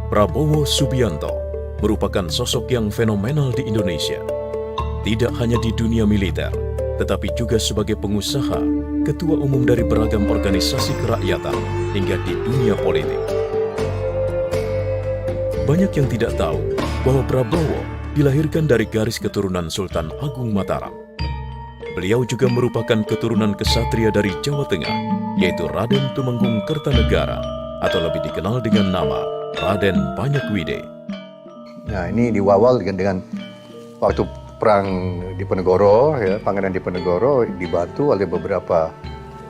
Prabowo Subianto merupakan sosok yang fenomenal di Indonesia. Tidak hanya di dunia militer, tetapi juga sebagai pengusaha, ketua umum dari beragam organisasi kerakyatan, hingga di dunia politik. Banyak yang tidak tahu bahwa Prabowo dilahirkan dari garis keturunan Sultan Agung Mataram. Beliau juga merupakan keturunan kesatria dari Jawa Tengah, yaitu Raden Tumenggung Kertanegara, atau lebih dikenal dengan nama Raden Banyakwide. Nah, ini diawal dengan waktu perang Diponegoro, ya, Pangeran Diponegoro dibantu oleh beberapa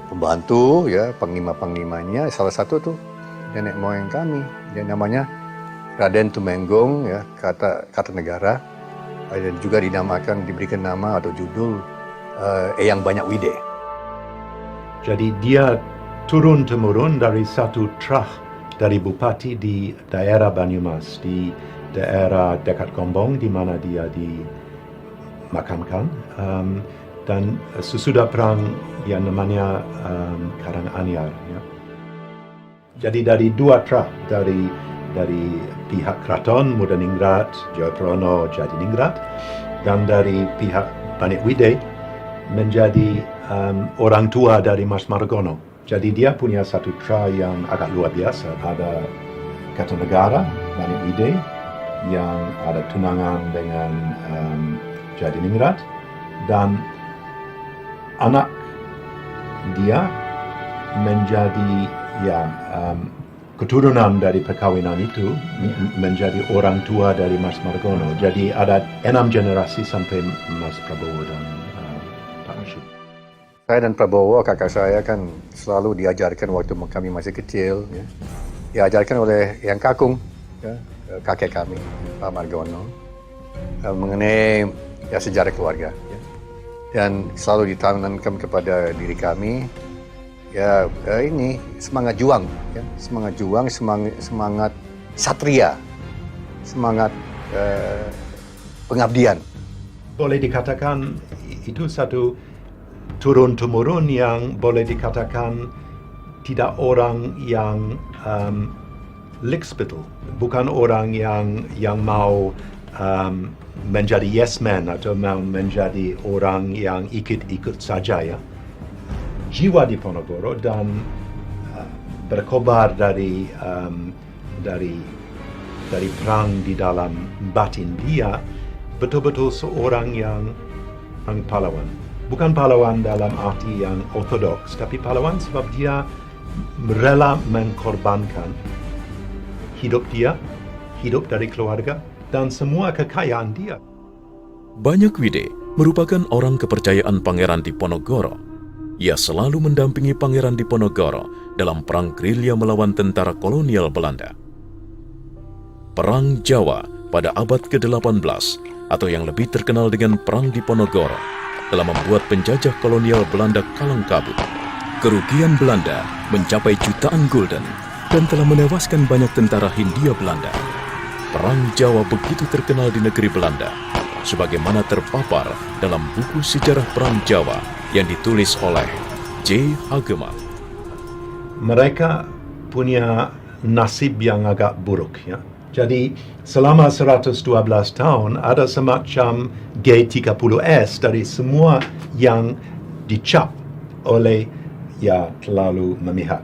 pembantu, ya, panglima-panglimanya. Salah satu tuh nenek moyang kami, dia namanya Raden Tumenggung, ya, Kertanegara, dan juga diberikan nama atau judul Eyang Banyakwide. Jadi dia turun-temurun dari satu trah dari bupati di daerah Banyumas, di daerah dekat Gombong, di mana dia dimakamkan. Dan sesudah perang yang namanya Karanganyar. Ya. Jadi dari dua trah, dari pihak Keraton Mudaningrat, Jayaprono, Jadiningrat, dan dari pihak Banyakwide menjadi orang tua dari Mas Margono. Jadi dia punya satu tra yang agak luar biasa. Ada Kertanegara, Banyakwide, yang ada tunangan dengan Jadiningrat, dan anak dia menjadi keturunan dari perkawinan itu menjadi orang tua dari Mas Margono. Jadi ada 6 generasi sampai Mas Prabowo dan Pak Rashid. Saya dan Prabowo, kakak saya, kan selalu diajarkan waktu kami masih kecil, ya, diajarkan oleh Yang Kakung, ya, kakek kami, Pak Margono, mengenai sejarah keluarga. Ya. Dan selalu ditanamkan kepada diri kami, ini semangat juang, ya, semangat satria, semangat pengabdian. Boleh dikatakan itu satu turun-temurun yang boleh dikatakan tidak orang yang lickspittle, bukan orang yang mau menjadi yes man atau mau menjadi orang yang ikut-ikut saja, ya. Jiwa Diponegoro dan berkobar dari perang di dalam batin dia betul-betul seorang yang pahlawan. Bukan pahlawan dalam arti yang ortodoks, tapi pahlawan sebab dia rela mengkorbankan hidup dia, hidup dari keluarga, dan semua kekayaan dia. Banyakwide merupakan orang kepercayaan Pangeran Diponegoro. Ia selalu mendampingi Pangeran Diponegoro dalam perang gerilya melawan tentara kolonial Belanda. Perang Jawa pada abad ke-18 atau yang lebih terkenal dengan Perang Diponegoro telah membuat penjajah kolonial Belanda kalang kabut. Kerugian Belanda mencapai jutaan gulden dan telah menewaskan banyak tentara Hindia Belanda. Perang Jawa begitu terkenal di negeri Belanda, sebagaimana terpapar dalam buku sejarah Perang Jawa yang ditulis oleh J. Hageman. Mereka punya nasib yang agak buruk, ya. Jadi selama 112 tahun ada semacam G30S dari semua yang dicap oleh terlalu memihak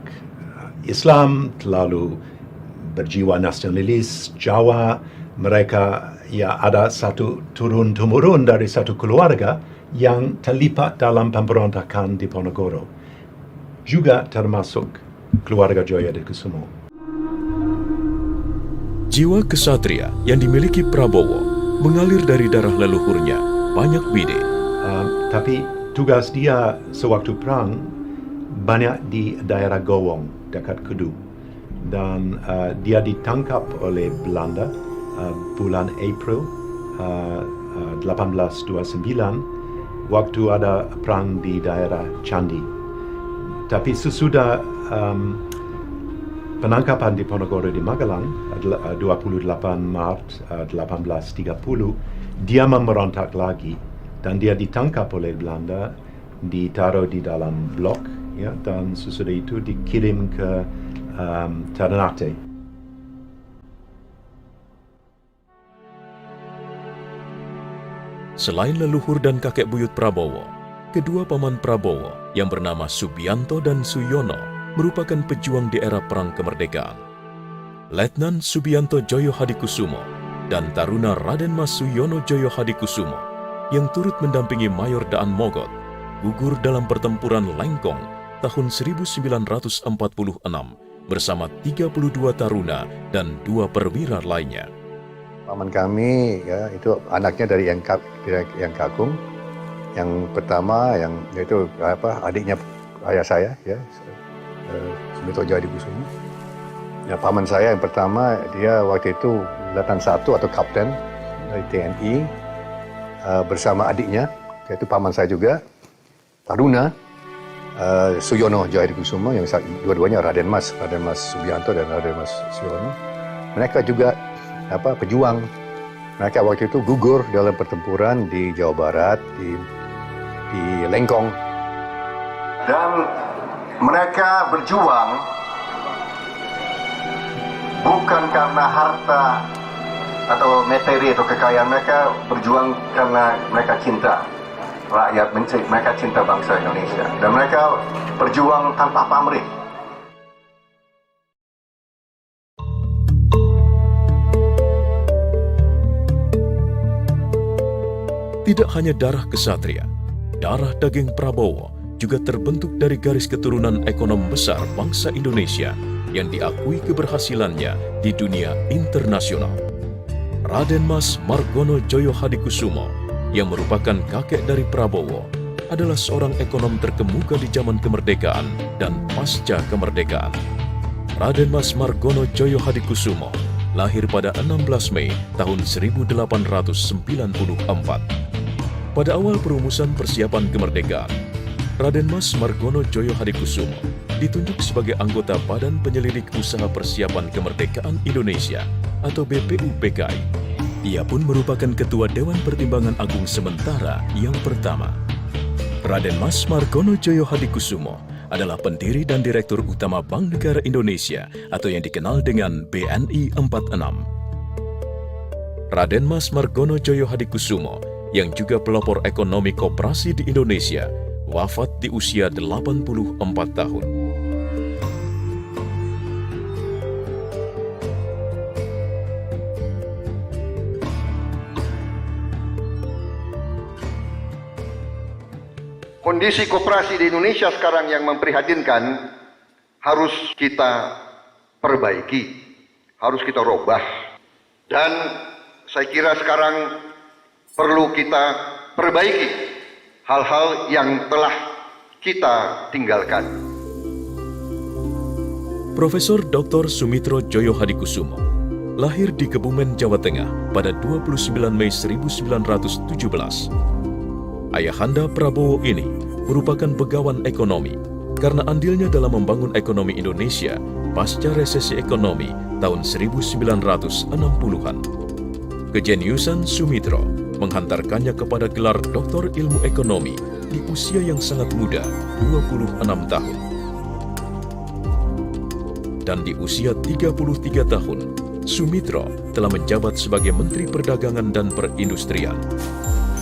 Islam, terlalu berjiwa nasionalis Jawa. Mereka ada satu turun-temurun dari satu keluarga yang terlibat dalam pemberontakan Diponegoro. Juga termasuk keluarga Jayadikusumo. Jiwa kesatria yang dimiliki Prabowo mengalir dari darah leluhurnya, Banyakwide. Tapi tugas dia sewaktu perang banyak di daerah Gowong, dekat Kedu. Dan dia ditangkap oleh Belanda bulan April 1829 waktu ada perang di daerah Candi. Tapi sesudah penangkapan Diponegoro di Magelang 28 Maret 1830, dia memberontak lagi dan dia ditangkap oleh Belanda, ditaruh di dalam blok, ya, dan sesudah itu dikirim ke Ternate. Selain leluhur dan kakek buyut Prabowo, kedua paman Prabowo yang bernama Subianto dan Suyono merupakan pejuang di era Perang Kemerdekaan. Letnan Subianto Joyo Hadikusumo dan Taruna Raden Mas Suyono Joyo Hadikusumo yang turut mendampingi Mayor Daan Mogot gugur dalam pertempuran Lengkong tahun 1946 bersama 32 taruna dan 2 perwira lainnya. Paman kami ya itu anaknya dari Yang Kakung. Yang pertama yaitu adiknya ayah saya ya, Sumitro Joyo Hadikusumo. Ya, paman saya yang pertama dia waktu itu Letnan 1 atau Kapten dari TNI bersama adiknya yaitu paman saya juga Taruna Suyono Joyo Hadikusumo yang dua-duanya Raden Mas Subianto dan Raden Mas Suyono. Mereka juga pejuang. Mereka waktu itu gugur dalam pertempuran di Jawa Barat di Lengkong. Dan mereka berjuang bukan karena harta atau materi atau kekayaan, mereka berjuang karena mereka cinta rakyat, mereka cinta bangsa Indonesia. Dan mereka berjuang tanpa pamrih. Tidak hanya darah kesatria, darah daging Prabowo juga terbentuk dari garis keturunan ekonom besar bangsa Indonesia yang diakui keberhasilannya di dunia internasional. Raden Mas Margono Joyo Hadikusumo yang merupakan kakek dari Prabowo adalah seorang ekonom terkemuka di zaman kemerdekaan dan pasca kemerdekaan. Raden Mas Margono Joyo Hadikusumo lahir pada 16 Mei tahun 1894. Pada awal perumusan persiapan kemerdekaan, Raden Mas Margono Joyo Hadikusumo ditunjuk sebagai anggota Badan Penyelidik Usaha Persiapan Kemerdekaan Indonesia atau BPUPKI. Ia pun merupakan Ketua Dewan Pertimbangan Agung sementara yang pertama. Raden Mas Margono Joyo Hadikusumo adalah pendiri dan Direktur Utama Bank Negara Indonesia atau yang dikenal dengan BNI 46. Raden Mas Margono Joyo Hadikusumo yang juga pelopor ekonomi koperasi di Indonesia, wafat di usia 84 tahun. Kondisi koperasi di Indonesia sekarang yang memprihatinkan harus kita perbaiki, harus kita robah. Dan saya kira sekarang perlu kita perbaiki hal-hal yang telah kita tinggalkan. Profesor Dr. Sumitro Joyo Hadikusumo lahir di Kebumen, Jawa Tengah pada 29 Mei 1917. Ayahanda Prabowo ini merupakan begawan ekonomi karena andilnya dalam membangun ekonomi Indonesia pasca resesi ekonomi tahun 1960-an. Kejeniusan Sumitro menghantarkannya kepada gelar Doktor Ilmu Ekonomi di usia yang sangat muda, 26 tahun. Dan di usia 33 tahun, Sumitro telah menjabat sebagai Menteri Perdagangan dan Perindustrian.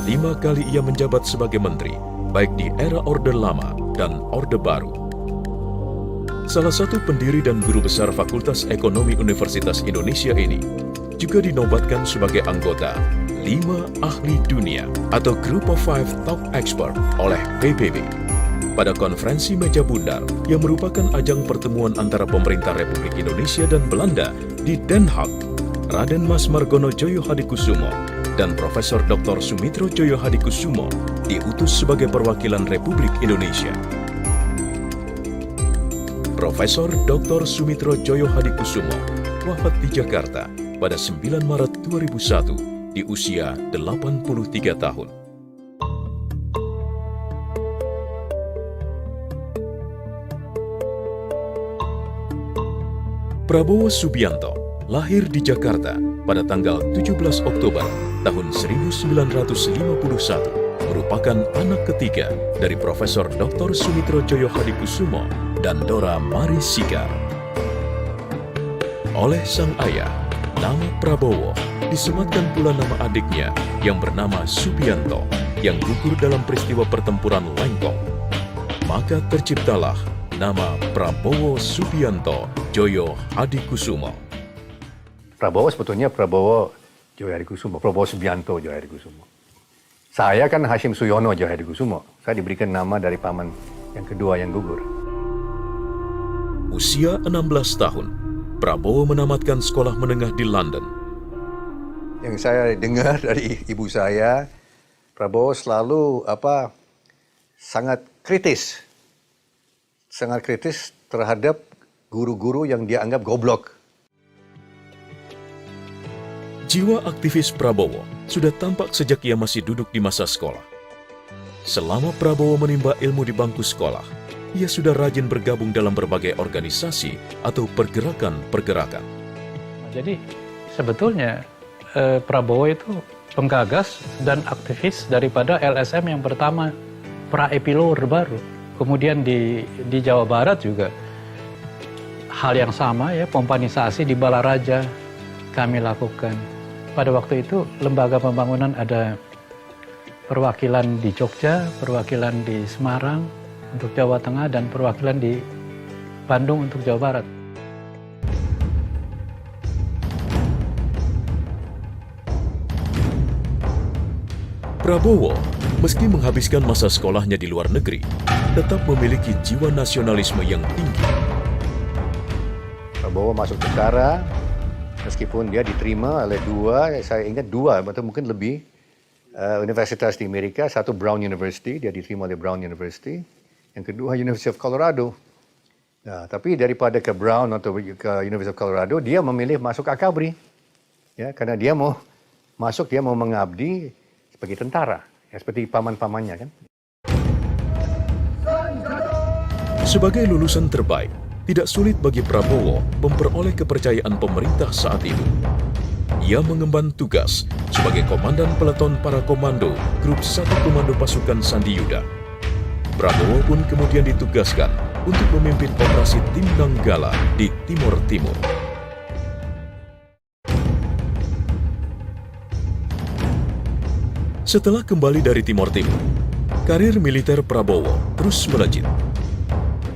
5 kali ia menjabat sebagai menteri, baik di era Orde Lama dan Orde Baru. Salah satu pendiri dan guru besar Fakultas Ekonomi Universitas Indonesia ini juga dinobatkan sebagai anggota 5 ahli dunia atau Group of 5 Top Expert oleh PBB. Pada konferensi Meja Bundar yang merupakan ajang pertemuan antara pemerintah Republik Indonesia dan Belanda di Den Haag, Raden Mas Margono Joyo Hadikusumo dan Profesor Dr. Sumitro Joyo Hadikusumo diutus sebagai perwakilan Republik Indonesia. Profesor Dr. Sumitro Joyo Hadikusumo wafat di Jakarta pada 9 Maret 2001 di usia 83 tahun. Prabowo Subianto lahir di Jakarta pada tanggal 17 Oktober tahun 1951, merupakan anak ketiga dari Profesor Dr. Sumitro Joyo Hadikusumo dan Dora Mari Sigar. Oleh sang ayah, nama Prabowo disematkan pula nama adiknya yang bernama Subianto yang gugur dalam peristiwa pertempuran Lengkong. Maka terciptalah nama Prabowo Subianto Djoyo Hadikusumo. Prabowo sebetulnya Prabowo Djoyo Hadikusumo, Prabowo Subianto Djoyo Hadikusumo. Saya kan Hashim Suyono Djoyo Hadikusumo. Saya diberikan nama dari paman yang kedua yang gugur. Usia 16 tahun, Prabowo menamatkan sekolah menengah di London. Yang saya dengar dari ibu saya, Prabowo selalu sangat kritis terhadap guru-guru yang dia anggap goblok. Jiwa aktivis Prabowo sudah tampak sejak ia masih duduk di masa sekolah. Selama Prabowo menimba ilmu di bangku sekolah, ia sudah rajin bergabung dalam berbagai organisasi atau pergerakan-pergerakan. Jadi sebetulnya Prabowo itu penggagas dan aktivis daripada LSM yang pertama, pra-epilor baru. Kemudian di Jawa Barat juga hal yang sama ya, pompanisasi di Balaraja kami lakukan. Pada waktu itu lembaga pembangunan ada perwakilan di Jogja, perwakilan di Semarang untuk Jawa Tengah, dan perwakilan di Bandung untuk Jawa Barat. Prabowo, meski menghabiskan masa sekolahnya di luar negeri, tetap memiliki jiwa nasionalisme yang tinggi. Prabowo masuk tentara, meskipun dia diterima oleh saya ingat dua atau mungkin lebih, universitas di Amerika, satu Brown University, dia diterima oleh Brown University, yang kedua University of Colorado. Nah, tapi daripada ke Brown atau ke University of Colorado, dia memilih masuk Akabri, ya, karena dia mau mengabdi sebagai tentara, ya, seperti paman-pamannya kan. Sebagai lulusan terbaik, tidak sulit bagi Prabowo memperoleh kepercayaan pemerintah saat itu. Ia mengemban tugas sebagai komandan peleton para komando Grup 1 Komando Pasukan Sandi Yuda. Prabowo pun kemudian ditugaskan untuk memimpin operasi Tim Nanggala di Timor Timur. Setelah kembali dari Timor Timur, karir militer Prabowo terus melejit.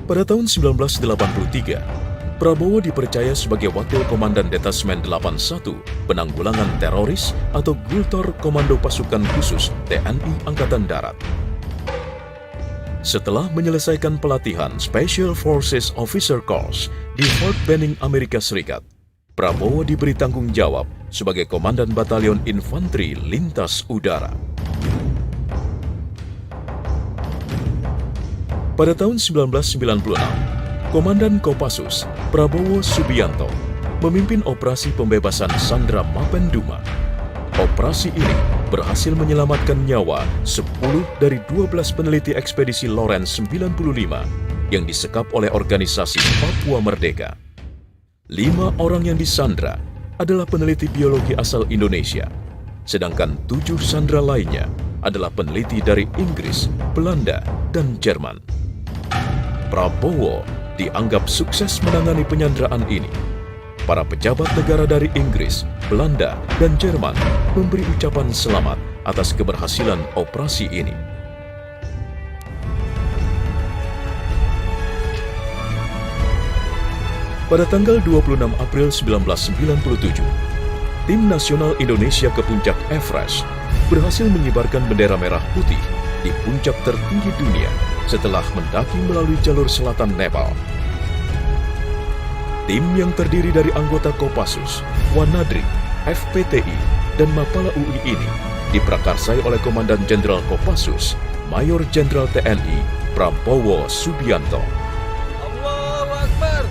Pada tahun 1983, Prabowo dipercaya sebagai Wakil Komandan Detasmen 81 Penanggulangan Teroris atau Gultor Komando Pasukan Khusus TNI Angkatan Darat. Setelah menyelesaikan pelatihan Special Forces Officer Course di Fort Benning, Amerika Serikat, Prabowo diberi tanggung jawab sebagai Komandan Batalion Infanteri Lintas Udara. Pada tahun 1996, Komandan Kopassus Prabowo Subianto memimpin operasi pembebasan Sandra Mapenduma. Operasi ini berhasil menyelamatkan nyawa 10 dari 12 peneliti ekspedisi Lawrence 95 yang disekap oleh organisasi Papua Merdeka. 5 orang yang disandra adalah peneliti biologi asal Indonesia, sedangkan 7 sandra lainnya adalah peneliti dari Inggris, Belanda, dan Jerman. Prabowo dianggap sukses menangani penyanderaan ini. Para pejabat negara dari Inggris, Belanda, dan Jerman memberi ucapan selamat atas keberhasilan operasi ini. Pada tanggal 26 April 1997, Tim Nasional Indonesia ke Puncak Everest berhasil mengibarkan bendera merah putih di puncak tertinggi dunia setelah mendaki melalui jalur selatan Nepal. Tim yang terdiri dari anggota Kopassus, Wanadri, FPTI, dan Mapala UI ini diprakarsai oleh Komandan Jenderal Kopassus, Mayor Jenderal TNI Prabowo Subianto. Allahu Akbar.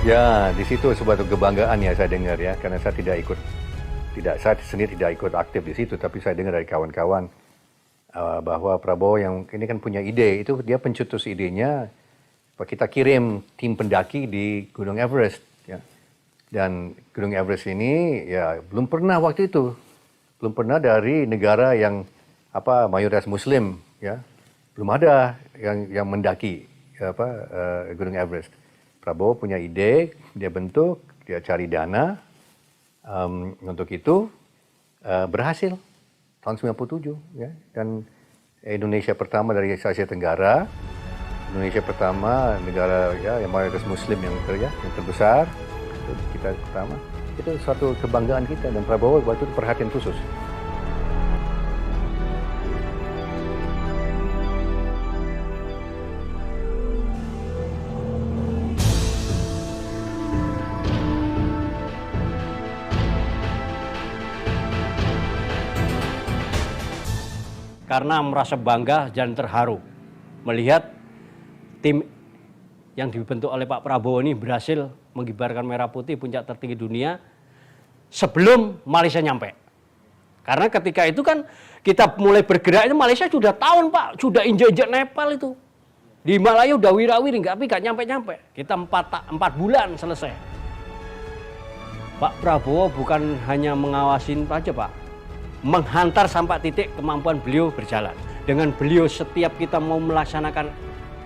Ya, di situ suatu kebanggaan ya saya dengar ya, karena saya saya sendiri tidak ikut aktif di situ, tapi saya dengar dari kawan-kawan bahwa Prabowo yang ini kan punya ide, itu dia pencetus idenya, kita kirim tim pendaki di Gunung Everest, ya. Dan Gunung Everest ini ya belum pernah waktu itu, belum pernah dari negara yang mayoritas Muslim, ya, belum ada yang mendaki Gunung Everest. Prabowo punya ide, dia bentuk, dia cari dana untuk itu, berhasil tahun 97 ya. Dan Indonesia pertama dari Asia Tenggara, Indonesia pertama negara ya yang mayoritas Muslim yang terbesar, itu kita pertama. Itu suatu kebanggaan kita, dan Prabowo waktu itu perhatian khusus. Karena merasa bangga dan terharu melihat tim yang dibentuk oleh Pak Prabowo ini berhasil mengibarkan merah putih puncak tertinggi dunia sebelum Malaysia nyampe. Karena ketika itu kan kita mulai bergerak itu Malaysia sudah tahun Pak, sudah injek-injek Nepal itu. Di Himalaya udah wirawiri, tapi nggak nyampe-nyampe. Kita 4 bulan selesai. Pak Prabowo bukan hanya mengawasin aja Pak, menghantar sampai titik kemampuan beliau berjalan. Dengan beliau setiap kita mau melaksanakan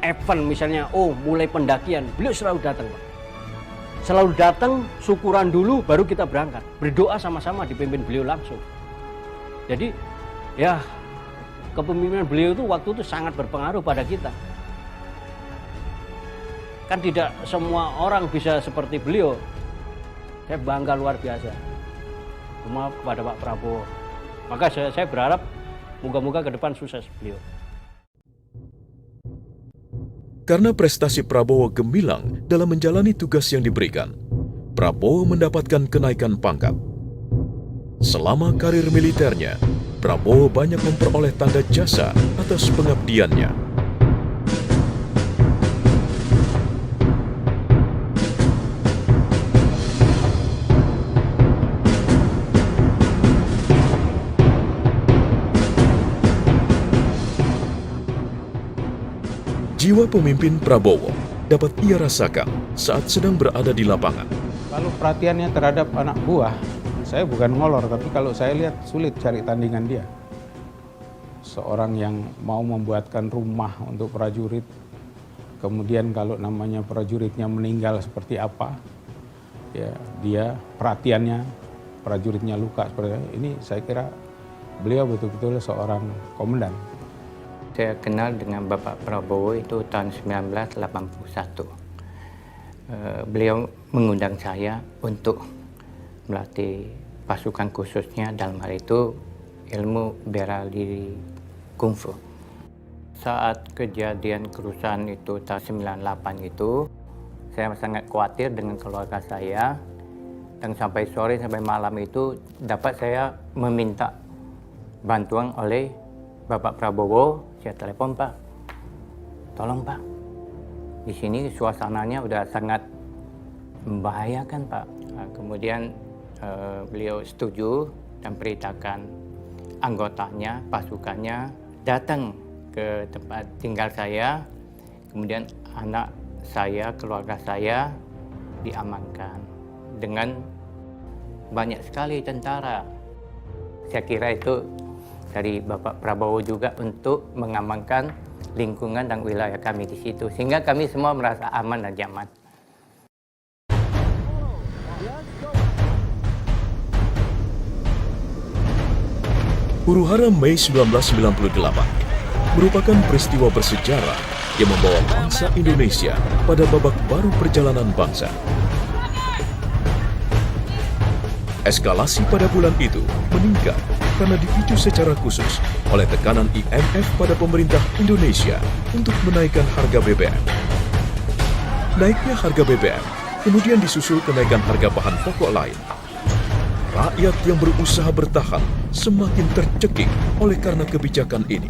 event misalnya, mulai pendakian, beliau selalu datang Pak. Selalu datang, syukuran dulu baru kita berangkat. Berdoa sama-sama dipimpin beliau langsung. Jadi ya kepemimpinan beliau itu waktu itu sangat berpengaruh pada kita. Kan tidak semua orang bisa seperti beliau. Saya bangga luar biasa cuma kepada Pak Prabowo. Maka saya berharap moga-moga ke depan sukses beliau. Karena prestasi Prabowo gemilang dalam menjalani tugas yang diberikan, Prabowo mendapatkan kenaikan pangkat. Selama karir militernya, Prabowo banyak memperoleh tanda jasa atas pengabdiannya. Jiwa pemimpin Prabowo dapat ia rasakan saat sedang berada di lapangan. Kalau perhatiannya terhadap anak buah, saya bukan ngolor, tapi kalau saya lihat sulit cari tandingan dia. Seorang yang mau membuatkan rumah untuk prajurit, kemudian kalau namanya prajuritnya meninggal seperti apa, ya dia perhatiannya, prajuritnya luka seperti ini, saya kira beliau betul-betul seorang komandan. Saya kenal dengan Bapak Prabowo itu tahun 1981. Beliau mengundang saya untuk melatih pasukan khususnya, dalam hal itu ilmu bela diri kungfu. Saat kejadian kerusuhan itu tahun 98 itu, saya sangat khawatir dengan keluarga saya, dan sampai sore sampai malam itu dapat saya meminta bantuan oleh Bapak Prabowo. Saya telepon, Pak, tolong Pak, di sini suasananya udah sangat membahayakan Pak. Nah, kemudian beliau setuju dan perintahkan anggotanya, pasukannya datang ke tempat tinggal saya. Kemudian anak saya, keluarga saya diamankan dengan banyak sekali tentara. Saya kira itu dari Bapak Prabowo juga untuk mengamankan lingkungan dan wilayah kami di situ, sehingga kami semua merasa aman dan nyaman. Huru-hara Mei 1998 merupakan peristiwa bersejarah yang membawa bangsa Indonesia pada babak baru perjalanan bangsa. Eskalasi pada bulan itu meningkat karena dipicu secara khusus oleh tekanan IMF pada pemerintah Indonesia untuk menaikkan harga BBM. Naiknya harga BBM kemudian disusul kenaikan harga bahan pokok lain. Rakyat yang berusaha bertahan semakin tercekik oleh karena kebijakan ini.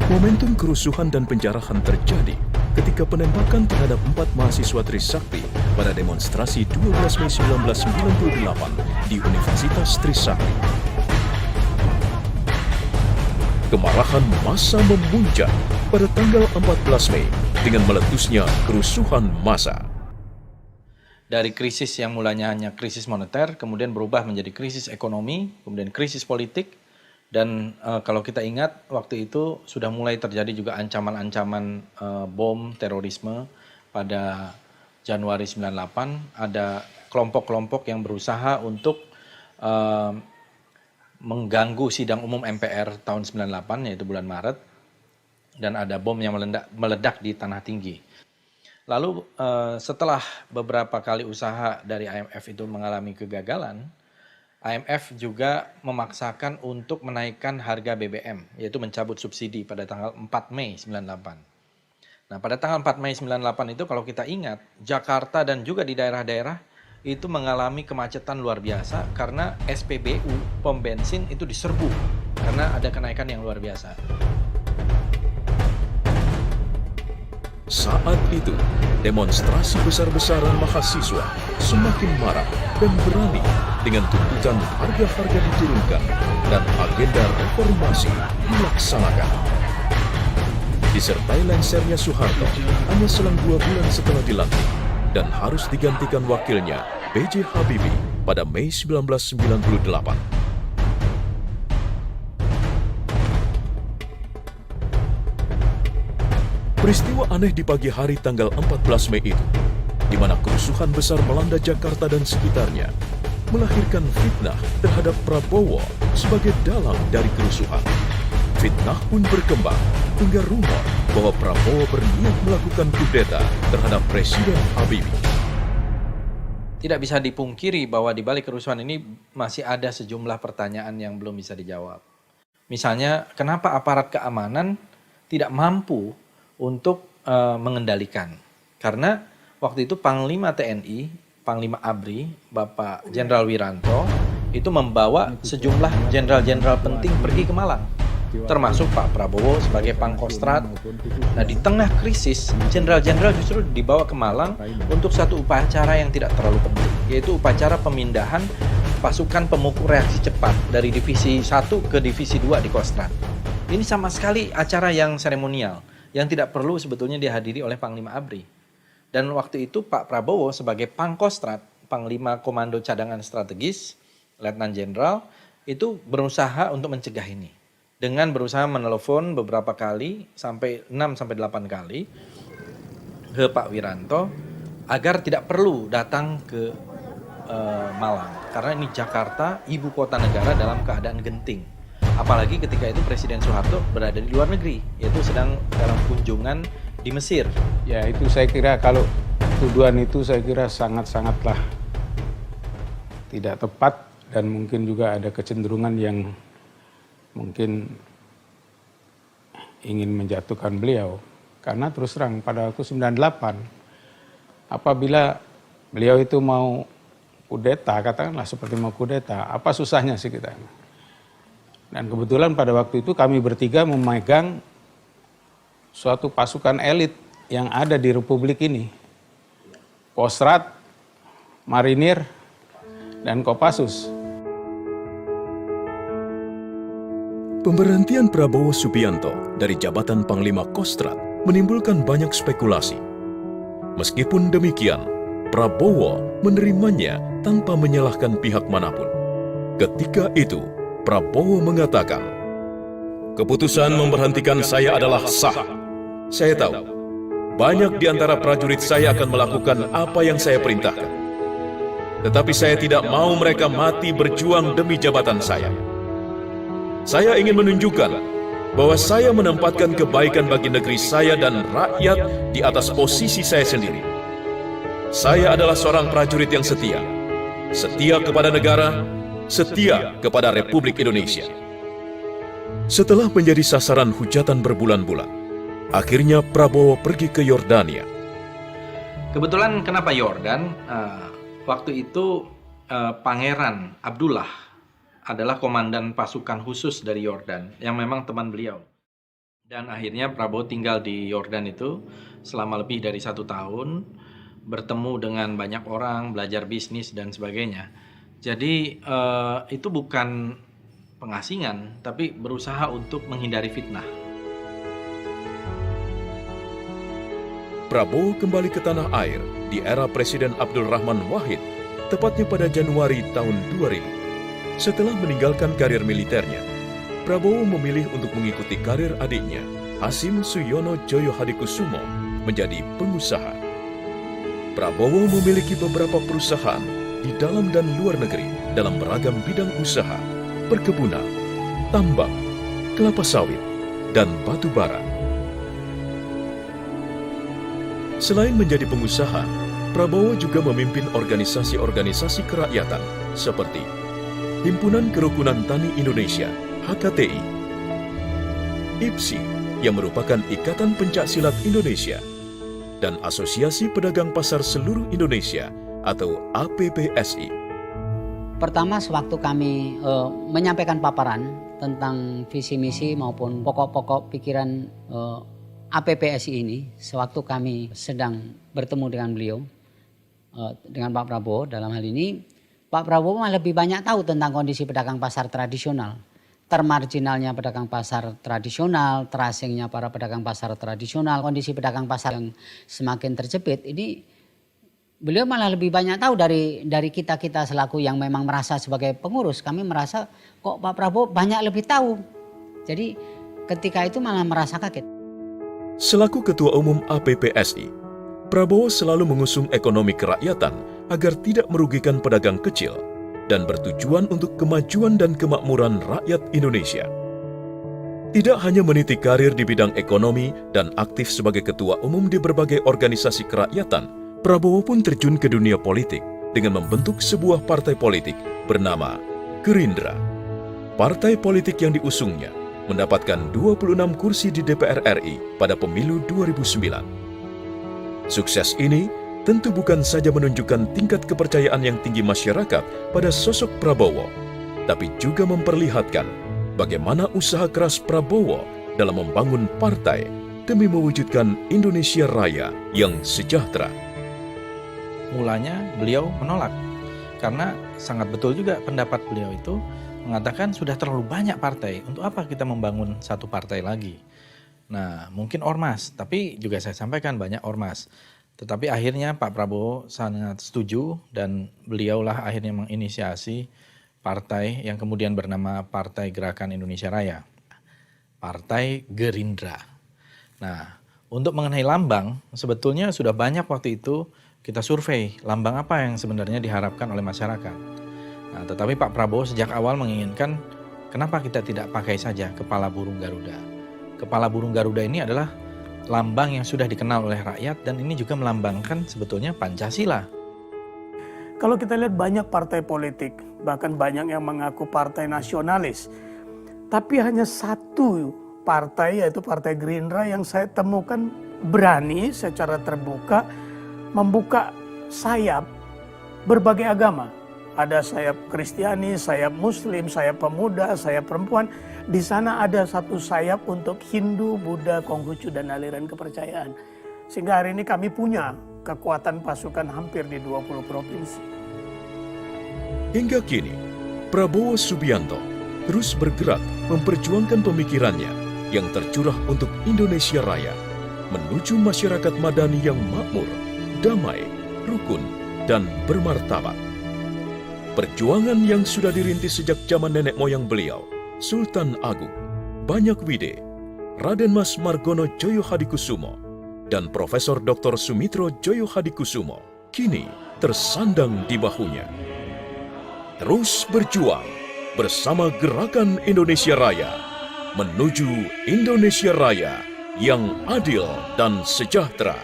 Momentum kerusuhan dan penjarahan terjadi ketika penembakan terhadap 4 mahasiswa Trisakti pada demonstrasi 12 Mei 1998 di Universitas Trisakti. Kemarahan massa memuncak pada tanggal 14 Mei dengan meletusnya kerusuhan massa. Dari krisis yang mulanya hanya krisis moneter, kemudian berubah menjadi krisis ekonomi, kemudian krisis politik, dan kalau kita ingat waktu itu sudah mulai terjadi juga ancaman-ancaman bom terorisme pada Januari 98 ada kelompok-kelompok yang berusaha untuk mengganggu sidang umum MPR tahun 98 yaitu bulan Maret, dan ada bom yang meledak di Tanah Tinggi. Lalu setelah beberapa kali usaha dari IMF itu mengalami kegagalan, IMF juga memaksakan untuk menaikkan harga BBM, yaitu mencabut subsidi pada tanggal 4 Mei 98. Nah, pada tanggal 4 Mei 98 itu kalau kita ingat, Jakarta dan juga di daerah-daerah itu mengalami kemacetan luar biasa karena SPBU, pom bensin itu diserbu karena ada kenaikan yang luar biasa. Saat itu, demonstrasi besar-besaran mahasiswa semakin marak dan berani dengan tuntutan harga-harga diturunkan dan agenda reformasi dilaksanakan. Disertai lengsernya Soeharto hanya selang 2 bulan setelah dilantik dan harus digantikan wakilnya B.J. Habibie pada Mei 1998. Peristiwa aneh di pagi hari tanggal 14 Mei itu, di mana kerusuhan besar melanda Jakarta dan sekitarnya, melahirkan fitnah terhadap Prabowo sebagai dalang dari kerusuhan. Fitnah pun berkembang hingga rumor bahwa Prabowo berniat melakukan kudeta terhadap Presiden Habibie. Tidak bisa dipungkiri bahwa di balik kerusuhan ini masih ada sejumlah pertanyaan yang belum bisa dijawab. Misalnya, kenapa aparat keamanan tidak mampu untuk mengendalikan? Karena waktu itu Panglima TNI, Panglima ABRI, Bapak Jenderal Wiranto, itu membawa sejumlah jenderal-jenderal penting pergi ke Malang, termasuk Pak Prabowo sebagai Pangkostrat. Nah, di tengah krisis, jenderal-jenderal justru dibawa ke Malang untuk satu upacara yang tidak terlalu penting, yaitu upacara pemindahan pasukan pemukul reaksi cepat dari Divisi 1 ke Divisi 2 di Kostrat. Ini sama sekali acara yang seremonial, yang tidak perlu sebetulnya dihadiri oleh Panglima ABRI. Dan waktu itu Pak Prabowo sebagai Pangkostrat, Panglima Komando Cadangan Strategis, Letnan Jenderal, itu berusaha untuk mencegah ini. Dengan berusaha menelepon beberapa kali, sampai 6-8 kali, ke Pak Wiranto, agar tidak perlu datang ke Malang. Karena ini Jakarta, ibu kota negara dalam keadaan genting. Apalagi ketika itu Presiden Soeharto berada di luar negeri, yaitu sedang dalam kunjungan di Mesir. Ya, itu saya kira kalau tuduhan itu saya kira sangat-sangatlah tidak tepat dan mungkin juga ada kecenderungan yang mungkin ingin menjatuhkan beliau. Karena terus terang pada waktu 98, apabila beliau itu mau kudeta, katakanlah seperti mau kudeta, apa susahnya sih kita? Dan kebetulan pada waktu itu kami bertiga memegang suatu pasukan elit yang ada di Republik ini. Kostrat, Marinir, dan Kopassus. Pemberhentian Prabowo Subianto dari jabatan Panglima Kostrat menimbulkan banyak spekulasi. Meskipun demikian, Prabowo menerimanya tanpa menyalahkan pihak manapun. Ketika itu, Prabowo mengatakan, "Keputusan memberhentikan saya adalah sah. Saya tahu, banyak di antara prajurit saya akan melakukan apa yang saya perintahkan. Tetapi saya tidak mau mereka mati berjuang demi jabatan saya. Saya ingin menunjukkan bahwa saya menempatkan kebaikan bagi negeri saya dan rakyat di atas posisi saya sendiri. Saya adalah seorang prajurit yang setia. Setia kepada negara, setia kepada Republik Indonesia." Setelah menjadi sasaran hujatan berbulan-bulan, akhirnya Prabowo pergi ke Yordania. Kebetulan kenapa Yordan? Waktu itu Pangeran Abdullah adalah komandan pasukan khusus dari Yordan yang memang teman beliau. Dan akhirnya Prabowo tinggal di Yordan itu selama lebih dari 1 tahun, bertemu dengan banyak orang, belajar bisnis dan sebagainya. Jadi itu bukan pengasingan, tapi berusaha untuk menghindari fitnah. Prabowo kembali ke tanah air di era Presiden Abdul Rahman Wahid, tepatnya pada Januari tahun 2000. Setelah meninggalkan karir militernya, Prabowo memilih untuk mengikuti karir adiknya, Hasim Suyono Joyo Hadikusumo, menjadi pengusaha. Prabowo memiliki beberapa perusahaan di dalam dan luar negeri dalam beragam bidang usaha, perkebunan, tambang, kelapa sawit, dan batu bara. Selain menjadi pengusaha, Prabowo juga memimpin organisasi-organisasi kerakyatan seperti Himpunan Kerukunan Tani Indonesia (HKTI), IPSI yang merupakan Ikatan Pencaksilat Indonesia, dan Asosiasi Pedagang Pasar Seluruh Indonesia atau APPSI. Pertama, sewaktu kami menyampaikan paparan tentang visi misi maupun pokok-pokok pikiran APPSI ini, sewaktu kami sedang bertemu dengan beliau, dengan Pak Prabowo dalam hal ini, Pak Prabowo malah lebih banyak tahu tentang kondisi pedagang pasar tradisional, termarginalnya pedagang pasar tradisional, terasingnya para pedagang pasar tradisional, kondisi pedagang pasar yang semakin terjepit. Ini beliau malah lebih banyak tahu dari kita selaku yang memang merasa sebagai pengurus. Kami merasa kok Pak Prabowo banyak lebih tahu. Jadi ketika itu malah merasa kaget. Selaku Ketua Umum APPSI, Prabowo selalu mengusung ekonomi kerakyatan agar tidak merugikan pedagang kecil dan bertujuan untuk kemajuan dan kemakmuran rakyat Indonesia. Tidak hanya meniti karir di bidang ekonomi dan aktif sebagai ketua umum di berbagai organisasi kerakyatan, Prabowo pun terjun ke dunia politik dengan membentuk sebuah partai politik bernama Gerindra. Partai politik yang diusungnya mendapatkan 26 kursi di DPR RI pada pemilu 2009. Sukses ini tentu bukan saja menunjukkan tingkat kepercayaan yang tinggi masyarakat pada sosok Prabowo, tapi juga memperlihatkan bagaimana usaha keras Prabowo dalam membangun partai demi mewujudkan Indonesia Raya yang sejahtera. Mulanya beliau menolak, karena sangat betul juga pendapat beliau itu mengatakan sudah terlalu banyak partai, untuk apa kita membangun satu partai lagi. Nah, mungkin ormas, tapi juga saya sampaikan banyak ormas. Tetapi akhirnya Pak Prabowo sangat setuju dan beliaulah akhirnya menginisiasi partai yang kemudian bernama Partai Gerakan Indonesia Raya, Partai Gerindra. Nah, untuk mengenai lambang, sebetulnya sudah banyak waktu itu kita survei lambang apa yang sebenarnya diharapkan oleh masyarakat. Nah, tetapi Pak Prabowo sejak awal menginginkan kenapa kita tidak pakai saja kepala burung Garuda. Kepala burung Garuda ini adalah lambang yang sudah dikenal oleh rakyat dan ini juga melambangkan sebetulnya Pancasila. Kalau kita lihat banyak partai politik, bahkan banyak yang mengaku partai nasionalis. Tapi hanya satu partai, yaitu Partai Gerindra, yang saya temukan berani secara terbuka membuka sayap berbagai agama. Ada sayap Kristiani, sayap Muslim, sayap pemuda, sayap perempuan. Di sana ada satu sayap untuk Hindu, Buddha, Konghucu, dan aliran kepercayaan. Sehingga hari ini kami punya kekuatan pasukan hampir di 20 provinsi. Hingga kini, Prabowo Subianto terus bergerak memperjuangkan pemikirannya yang tercurah untuk Indonesia Raya, menuju masyarakat madani yang makmur, damai, rukun, dan bermartabat. Perjuangan yang sudah dirintis sejak zaman nenek moyang beliau, Sultan Agung, Banyak Wide, Raden Mas Margono Joyo Hadikusumo, dan Profesor Dr. Sumitro Joyo Hadikusumo, kini tersandang di bahunya. Terus berjuang bersama Gerakan Indonesia Raya, menuju Indonesia Raya yang adil dan sejahtera.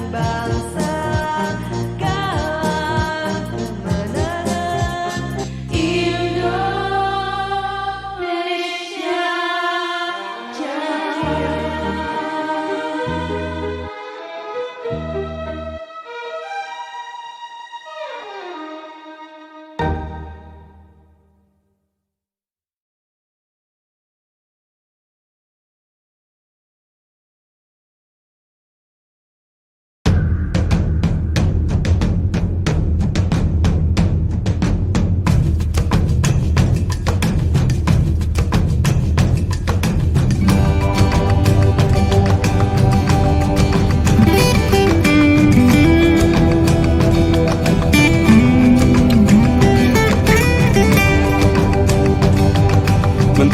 Bangsa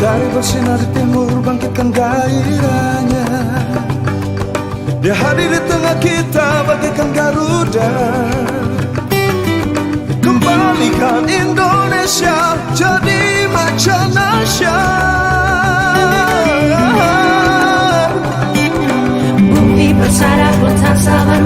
Matahari bersinar di timur, bangkitkan gairahnya. Dia hadir di tengah kita bagaikan Garuda. Kembalikan Indonesia jadi macan Asia. Bumi bersarap, letak sabar